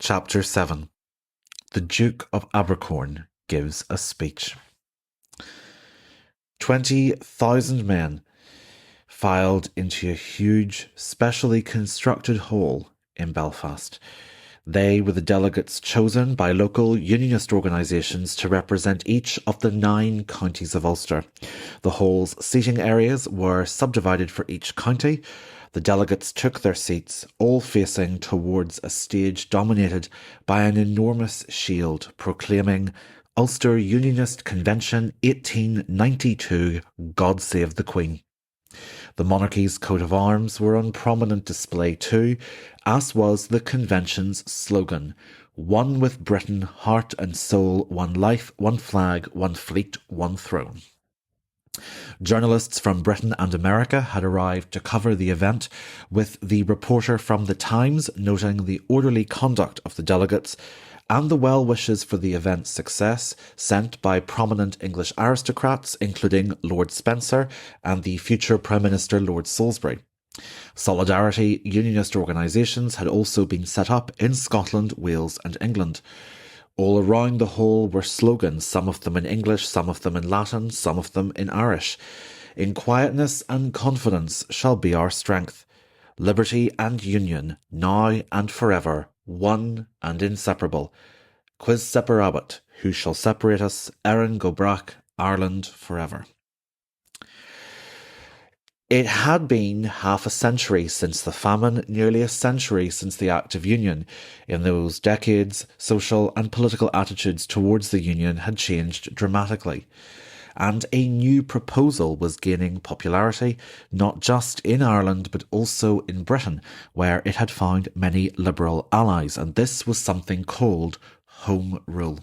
Chapter 7. The Duke of Abercorn gives a speech. 20,000 men filed into a huge, specially constructed hall in Belfast. They were the delegates chosen by local unionist organisations to represent each of the 9 counties of Ulster. The hall's seating areas were subdivided for each county. The delegates took their seats, all facing towards a stage dominated by an enormous shield proclaiming Ulster Unionist Convention 1892, God Save the Queen. The monarchy's coat of arms were on prominent display too, as was the convention's slogan, "One with Britain, heart and soul, one life, one flag, one fleet, one throne." Journalists from Britain and America had arrived to cover the event, with the reporter from The Times noting the orderly conduct of the delegates and the well wishes for the event's success sent by prominent English aristocrats, including Lord Spencer and the future Prime Minister Lord Salisbury. Solidarity unionist organisations had also been set up in Scotland, Wales and England. All around the hall were slogans, some of them in English, some of them in Latin, some of them in Irish. "In quietness and confidence shall be our strength. Liberty and union, now and forever, one and inseparable. Quis separabit, who shall separate us? Erin go brach, Ireland forever." It had been half a century since the famine, nearly a century since the Act of Union. In those decades, social and political attitudes towards the Union had changed dramatically. And a new proposal was gaining popularity, not just in Ireland, but also in Britain, where it had found many liberal allies, and this was something called Home Rule.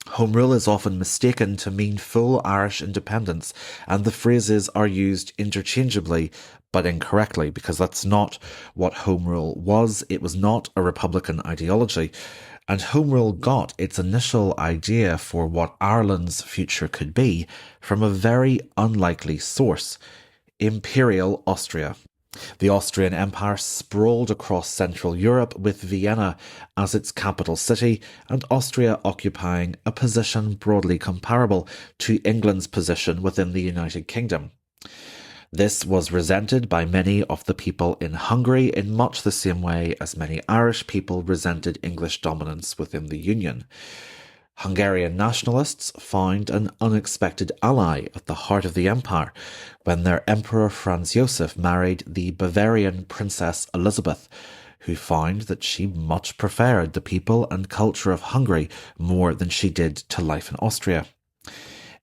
Home Rule is often mistaken to mean full Irish independence, and the phrases are used interchangeably, but incorrectly, because that's not what Home Rule was. It was not a Republican ideology. And Home Rule got its initial idea for what Ireland's future could be from a very unlikely source: Imperial Austria. The Austrian Empire sprawled across Central Europe, with Vienna as its capital city, and Austria occupying a position broadly comparable to England's position within the United Kingdom. This was resented by many of the people in Hungary in much the same way as many Irish people resented English dominance within the Union. Hungarian nationalists found an unexpected ally at the heart of the empire when their Emperor Franz Josef married the Bavarian Princess Elizabeth, who found that she much preferred the people and culture of Hungary more than she did to life in Austria.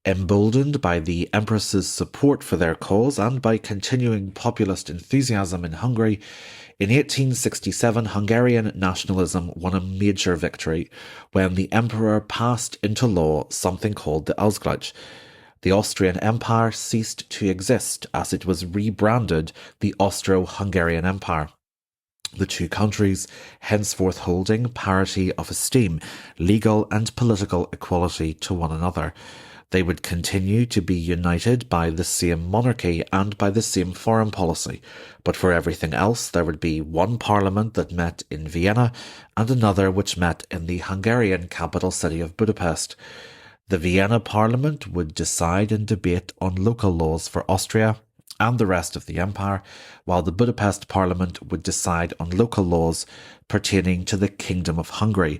Emboldened by the Empress's support for their cause and by continuing populist enthusiasm in Hungary, in 1867 Hungarian nationalism won a major victory when the Emperor passed into law something called the Ausgleich. The Austrian Empire ceased to exist as it was rebranded the Austro-Hungarian Empire. The two countries henceforth holding parity of esteem, legal and political equality to one another. They would continue to be united by the same monarchy and by the same foreign policy, but for everything else there would be one parliament that met in Vienna and another which met in the Hungarian capital city of Budapest. The Vienna parliament would decide and debate on local laws for Austria and the rest of the empire, while the Budapest parliament would decide on local laws pertaining to the Kingdom of Hungary.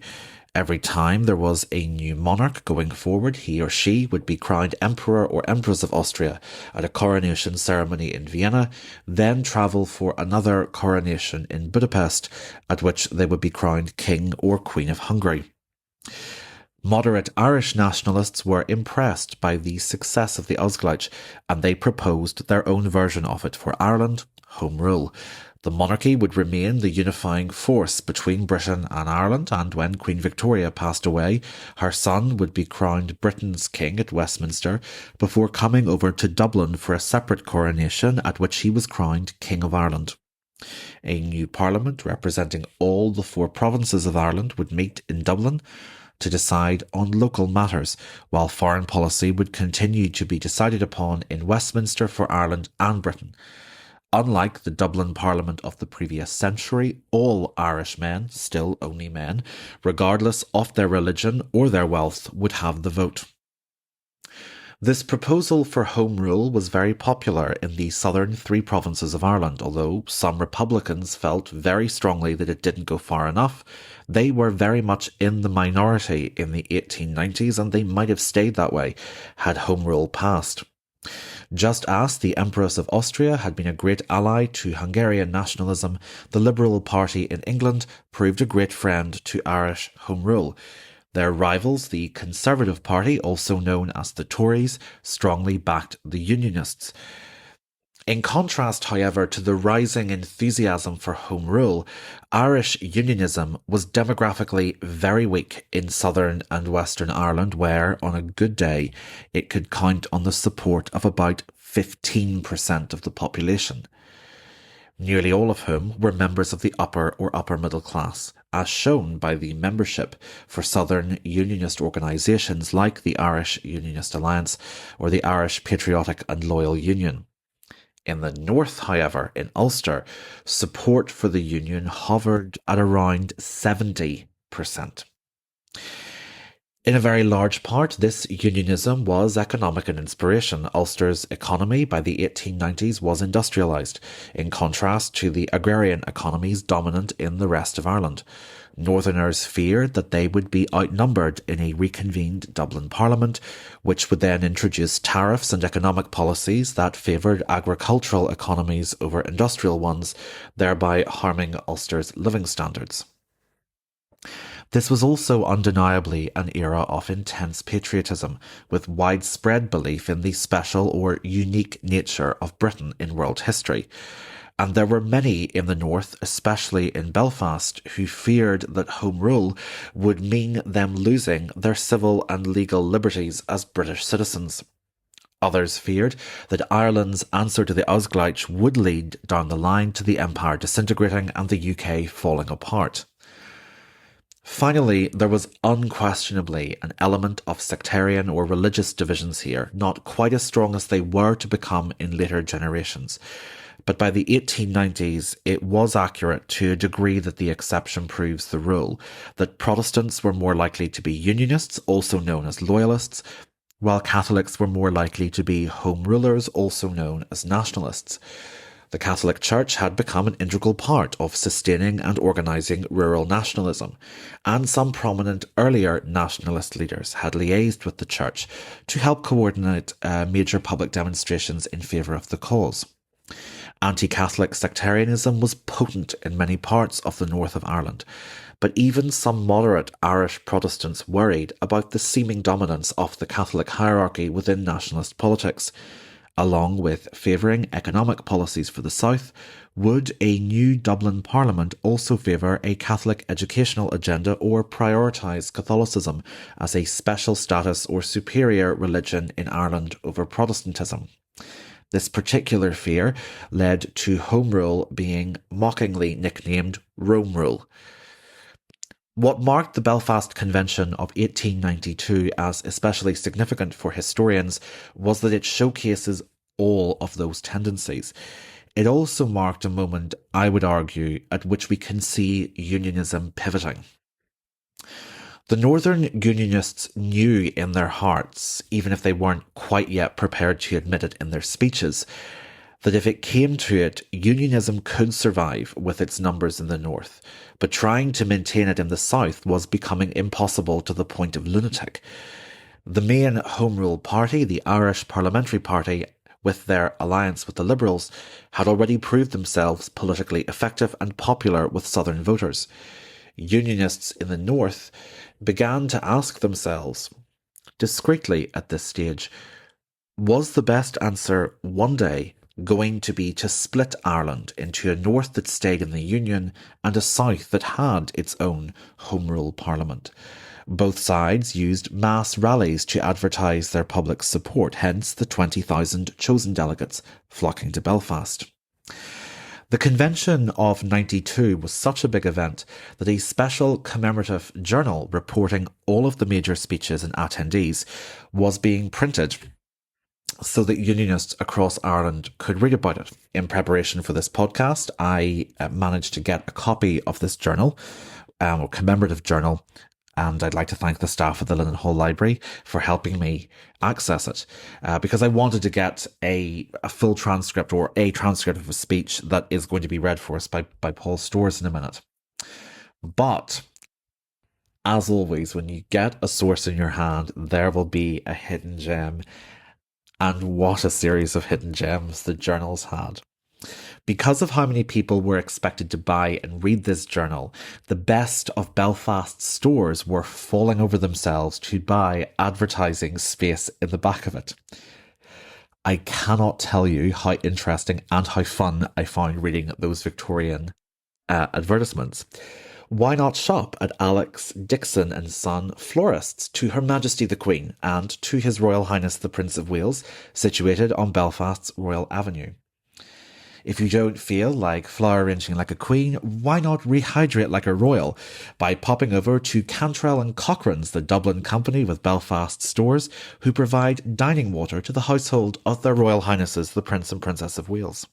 Every time there was a new monarch going forward, he or she would be crowned Emperor or Empress of Austria at a coronation ceremony in Vienna, then travel for another coronation in Budapest, at which they would be crowned King or Queen of Hungary. Moderate Irish nationalists were impressed by the success of the Ausgleich, and they proposed their own version of it for Ireland: Home Rule. The monarchy would remain the unifying force between Britain and Ireland, and when Queen Victoria passed away, her son would be crowned Britain's king at Westminster before coming over to Dublin for a separate coronation at which he was crowned King of Ireland. A new parliament representing all the 4 provinces of Ireland would meet in Dublin to decide on local matters, while foreign policy would continue to be decided upon in Westminster for Ireland and Britain. Unlike the Dublin Parliament of the previous century, all Irish men, still only men, regardless of their religion or their wealth, would have the vote. This proposal for Home Rule was very popular in the southern three provinces of Ireland, although some Republicans felt very strongly that it didn't go far enough. They were very much in the minority in the 1890s, and they might have stayed that way had Home Rule passed. Just as the Empress of Austria had been a great ally to Hungarian nationalism, the Liberal Party in England proved a great friend to Irish Home Rule. Their rivals, the Conservative Party, also known as the Tories, strongly backed the Unionists. In contrast, however, to the rising enthusiasm for Home Rule, Irish unionism was demographically very weak in southern and western Ireland, where, on a good day, it could count on the support of about 15% of the population, nearly all of whom were members of the upper or upper middle class, as shown by the membership for southern unionist organisations like the Irish Unionist Alliance or the Irish Patriotic and Loyal Union. In the north, however, in Ulster, support for the union hovered at around 70%. In a very large part, this unionism was economic in inspiration. Ulster's economy by the 1890s was industrialised, in contrast to the agrarian economies dominant in the rest of Ireland. Northerners feared that they would be outnumbered in a reconvened Dublin Parliament, which would then introduce tariffs and economic policies that favoured agricultural economies over industrial ones, thereby harming Ulster's living standards. This was also undeniably an era of intense patriotism, with widespread belief in the special or unique nature of Britain in world history. And there were many in the north, especially in Belfast, who feared that Home Rule would mean them losing their civil and legal liberties as British citizens. Others feared that Ireland's answer to the Ausgleich would lead down the line to the empire disintegrating and the UK falling apart. Finally, there was unquestionably an element of sectarian or religious divisions here, not quite as strong as they were to become in later generations. But by the 1890s, it was accurate to a degree that the exception proves the rule, that Protestants were more likely to be Unionists, also known as Loyalists, while Catholics were more likely to be Home Rulers, also known as Nationalists. The Catholic Church had become an integral part of sustaining and organising rural nationalism, and some prominent earlier nationalist leaders had liaised with the Church to help coordinate major public demonstrations in favour of the cause. Anti-Catholic sectarianism was potent in many parts of the north of Ireland, but even some moderate Irish Protestants worried about the seeming dominance of the Catholic hierarchy within nationalist politics. Along with favouring economic policies for the South, would a new Dublin Parliament also favour a Catholic educational agenda or prioritise Catholicism as a special status or superior religion in Ireland over Protestantism? This particular fear led to Home Rule being mockingly nicknamed Rome Rule. What marked the Belfast Convention of 1892 as especially significant for historians was that it showcases all of those tendencies. It also marked a moment, I would argue, at which we can see unionism pivoting. The Northern Unionists knew in their hearts, even if they weren't quite yet prepared to admit it in their speeches, that if it came to it, unionism could survive with its numbers in the north, but trying to maintain it in the south was becoming impossible to the point of lunatic. The main Home Rule party, the Irish Parliamentary Party, with their alliance with the Liberals, had already proved themselves politically effective and popular with southern voters. Unionists in the north began to ask themselves, discreetly at this stage, was the best answer one day going to be to split Ireland into a north that stayed in the Union and a south that had its own Home Rule Parliament? Both sides used mass rallies to advertise their public support, hence the 20,000 chosen delegates flocking to Belfast. The Convention of 92 was such a big event that a special commemorative journal reporting all of the major speeches and attendees was being printed so that unionists across Ireland could read about it. In preparation for this podcast, I managed to get a copy of this journal, or commemorative journal, and I'd like to thank the staff at the Linen Hall Library for helping me access it, because I wanted to get a full transcript, or a transcript of a speech that is going to be read for us by Paul Storrs in a minute. But as always, when you get a source in your hand, there will be a hidden gem. And what a series of hidden gems the journals had. Because of how many people were expected to buy and read this journal, the best of Belfast stores were falling over themselves to buy advertising space in the back of it. I cannot tell you how interesting and how fun I found reading those Victorian advertisements. Why not shop at Alex Dixon and Son Florists, to Her Majesty the Queen and to His Royal Highness the Prince of Wales, situated on Belfast's Royal Avenue? If you don't feel like flower arranging like a queen, why not rehydrate like a royal by popping over to Cantrell and Cochrane's, the Dublin company with Belfast stores, who provide dining water to the household of their Royal Highnesses the Prince and Princess of Wales.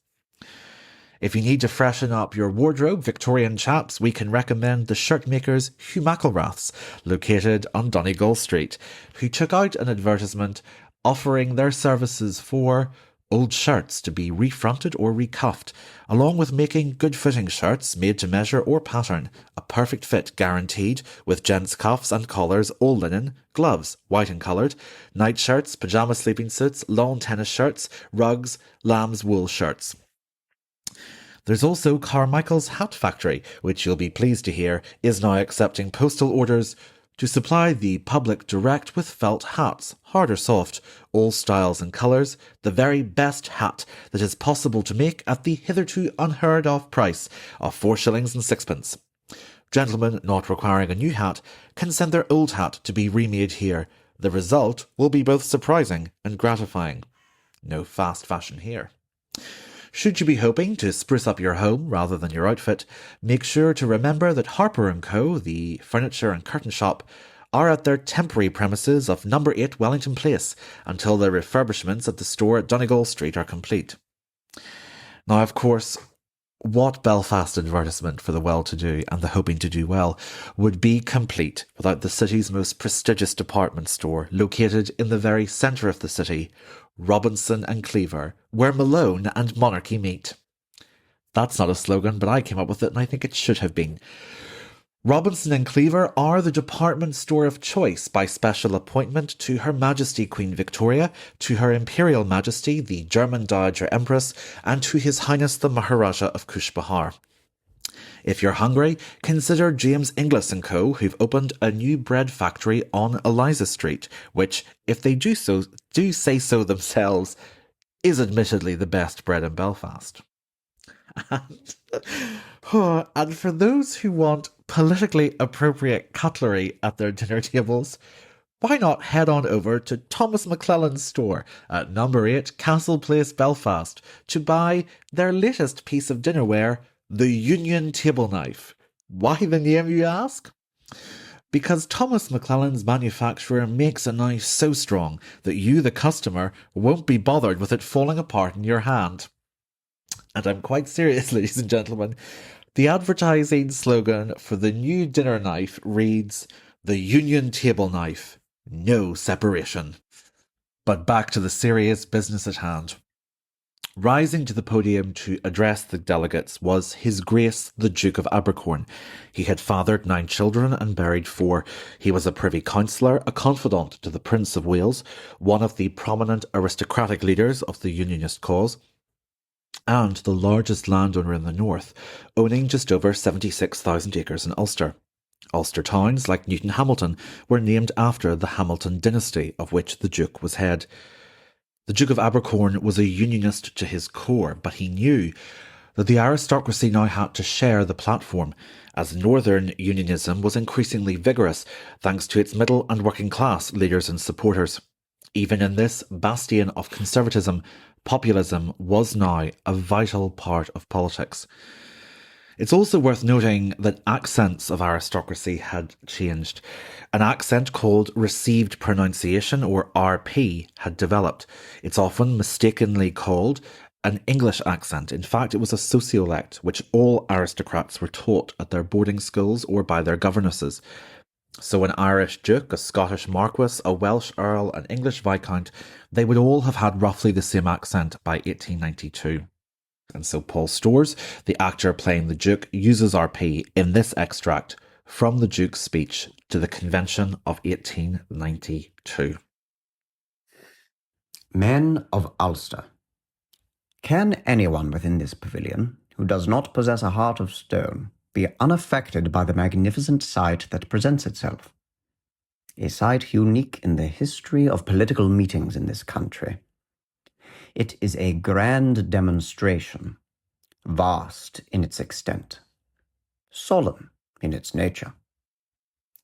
If you need to freshen up your wardrobe, Victorian chaps, we can recommend the shirt makers Hugh McElrath's, located on Donegal Street, who took out an advertisement offering their services for old shirts to be refronted or recuffed, along with making good-fitting shirts made to measure or pattern, a perfect fit guaranteed, with gents' cuffs and collars, all linen, gloves, white and coloured, night shirts, pyjama sleeping suits, lawn tennis shirts, rugs, lamb's wool shirts. There's also Carmichael's Hat Factory, which you'll be pleased to hear is now accepting postal orders to supply the public direct with felt hats, hard or soft, all styles and colours, the very best hat that is possible to make at the hitherto unheard of price of 4 shillings and 6pence. Gentlemen not requiring a new hat can send their old hat to be remade here. The result will be both surprising and gratifying. No fast fashion here. Should you be hoping to spruce up your home rather than your outfit, make sure to remember that Harper & Co., the furniture and curtain shop, are at their temporary premises of number 8 Wellington Place until their refurbishments at the store at Donegal Street are complete. Now, of course, what Belfast advertisement for the well-to-do and the hoping to do well would be complete without the city's most prestigious department store, located in the very centre of the city, Robinson and Cleaver, where Malone and monarchy meet. That's not a slogan, but I came up with it and I think it should have been. Robinson and Cleaver are the department store of choice by special appointment to Her Majesty Queen Victoria, to Her Imperial Majesty the German Dowager Empress, and to His Highness the Maharaja of Kush Bahar. If you're hungry, consider James Inglis & Co., who've opened a new bread factory on Eliza Street, which, if they do say so themselves, is admittedly the best bread in Belfast. And for those who want politically appropriate cutlery at their dinner tables, why not head on over to Thomas McClelland's store at number 8 Castle Place, Belfast, to buy their latest piece of dinnerware, the Union Table Knife. Why the name, you ask? Because Thomas McClelland's manufacturer makes a knife so strong that you, the customer, won't be bothered with it falling apart in your hand. And I'm quite serious, ladies and gentlemen. The advertising slogan for the new dinner knife reads, "The Union Table Knife, no separation." But back to the serious business at hand. Rising to the podium to address the delegates was His Grace the Duke of Abercorn. He had fathered 9 children and buried 4. He was a privy councillor, a confidant to the Prince of Wales, one of the prominent aristocratic leaders of the Unionist cause, and the largest landowner in the north, owning just over 76,000 acres in Ulster. Ulster towns, like Newton Hamilton, were named after the Hamilton dynasty, of which the Duke was head. The Duke of Abercorn was a unionist to his core, but he knew that the aristocracy now had to share the platform, as Northern unionism was increasingly vigorous thanks to its middle and working class leaders and supporters. Even in this bastion of conservatism, populism was now a vital part of politics. It's also worth noting that accents of aristocracy had changed. An accent called received pronunciation, or RP, had developed. It's often mistakenly called an English accent. In fact, it was a sociolect, which all aristocrats were taught at their boarding schools or by their governesses. So an Irish duke, a Scottish marquis, a Welsh earl, an English viscount, they would all have had roughly the same accent by 1892. And so Paul Storrs, the actor playing the Duke, uses RP in this extract from the Duke's speech to the Convention of 1892. Men of Ulster, can anyone within this pavilion who does not possess a heart of stone be unaffected by the magnificent sight that presents itself? A sight unique in the history of political meetings in this country. It is a grand demonstration, vast in its extent, solemn in its nature.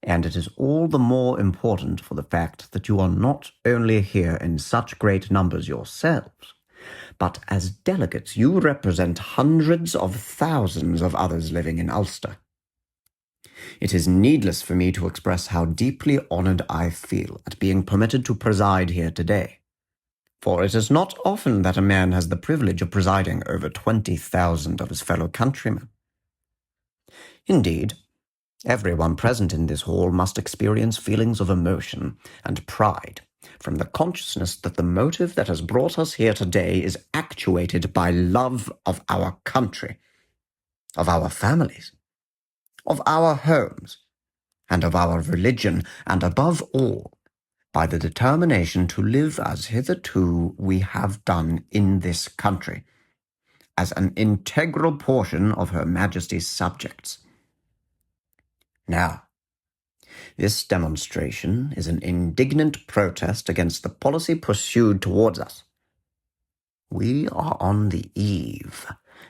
And it is all the more important for the fact that you are not only here in such great numbers yourselves, but as delegates you represent hundreds of thousands of others living in Ulster. It is needless for me to express how deeply honored I feel at being permitted to preside here today. For it is not often that a man has the privilege of presiding over 20,000 of his fellow countrymen. Indeed, everyone present in this hall must experience feelings of emotion and pride from the consciousness that the motive that has brought us here today is actuated by love of our country, of our families, of our homes, and of our religion, and above all, by the determination to live as hitherto we have done in this country, as an integral portion of Her Majesty's subjects. Now, this demonstration is an indignant protest against the policy pursued towards us. We are on the eve,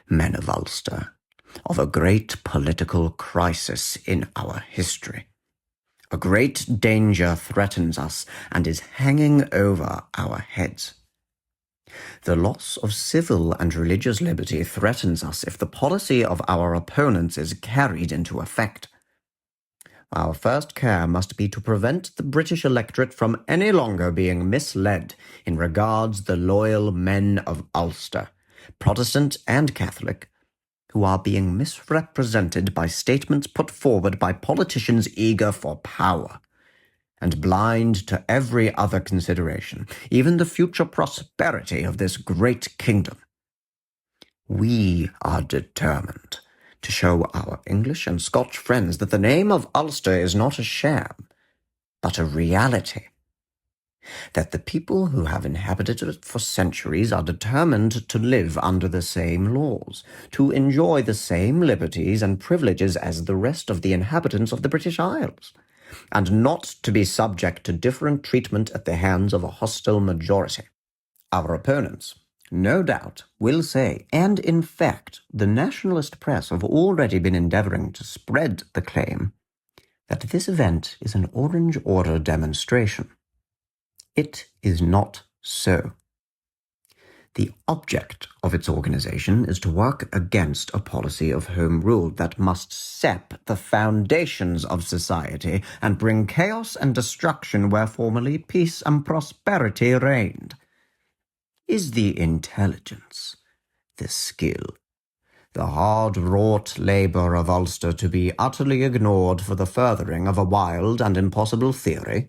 men of Ulster, of a great political crisis in our history. A great danger threatens us and is hanging over our heads. The loss of civil and religious liberty threatens us if the policy of our opponents is carried into effect. Our first care must be to prevent the British electorate from any longer being misled in regards the loyal men of Ulster, Protestant and Catholic, who are being misrepresented by statements put forward by politicians eager for power, and blind to every other consideration, even the future prosperity of this great kingdom. We are determined to show our English and Scotch friends that the name of Ulster is not a sham, but a reality. That the people who have inhabited it for centuries are determined to live under the same laws, to enjoy the same liberties and privileges as the rest of the inhabitants of the British Isles, and not to be subject to different treatment at the hands of a hostile majority. Our opponents, no doubt, will say, and in fact, the nationalist press have already been endeavouring to spread the claim, that this event is an Orange Order demonstration. It is not so. The object of its organization is to work against a policy of Home Rule that must sap the foundations of society and bring chaos and destruction where formerly peace and prosperity reigned. Is the intelligence, the skill, the hard-wrought labour of Ulster to be utterly ignored for the furthering of a wild and impossible theory?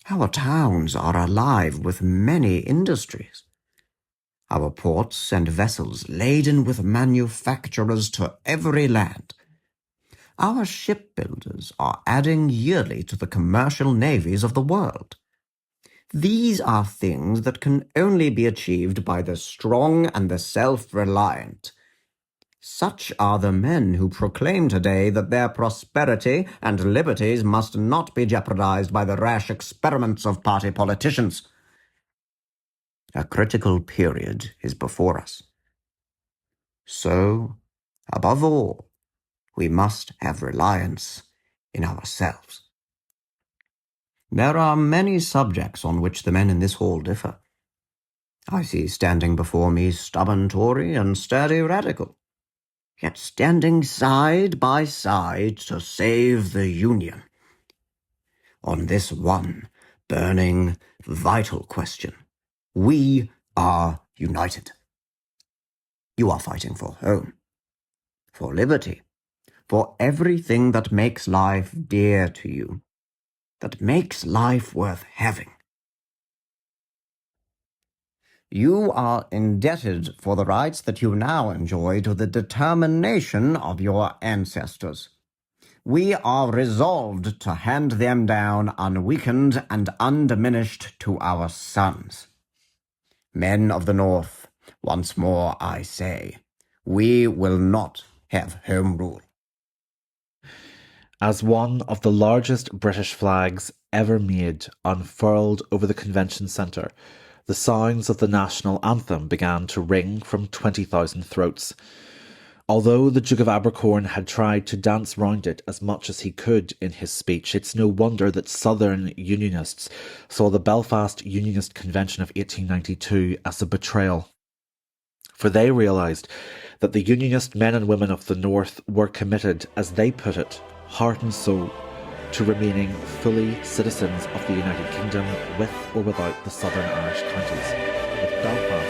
Our towns are alive with many industries. Our ports send vessels laden with manufacturers to every land. Our shipbuilders are adding yearly to the commercial navies of the world. These are things that can only be achieved by the strong and the self-reliant. Such are the men who proclaim today that their prosperity and liberties must not be jeopardized by the rash experiments of party politicians. A critical period is before us. So, above all, we must have reliance in ourselves. There are many subjects on which the men in this hall differ. I see standing before me stubborn Tory and sturdy Radical. yet standing side by side to save the Union. On this one burning, vital question, we are united. You are fighting for home, for liberty, for everything that makes life dear to you, that makes life worth having. You are indebted for the rights that you now enjoy to the determination of your ancestors. We are resolved to hand them down unweakened and undiminished to our sons. Men of the North, once more I say, we will not have home rule. As one of the largest British flags ever made unfurled over the convention centre, the sounds of the national anthem began to ring from 20,000 throats. Although the Duke of Abercorn had tried to dance round it as much as he could in his speech, it's no wonder that Southern Unionists saw the Belfast Unionist Convention of 1892 as a betrayal. For they realised that the Unionist men and women of the North were committed, as they put it, heart and soul, to remaining fully citizens of the United Kingdom with or without the Southern Irish counties, with Belfast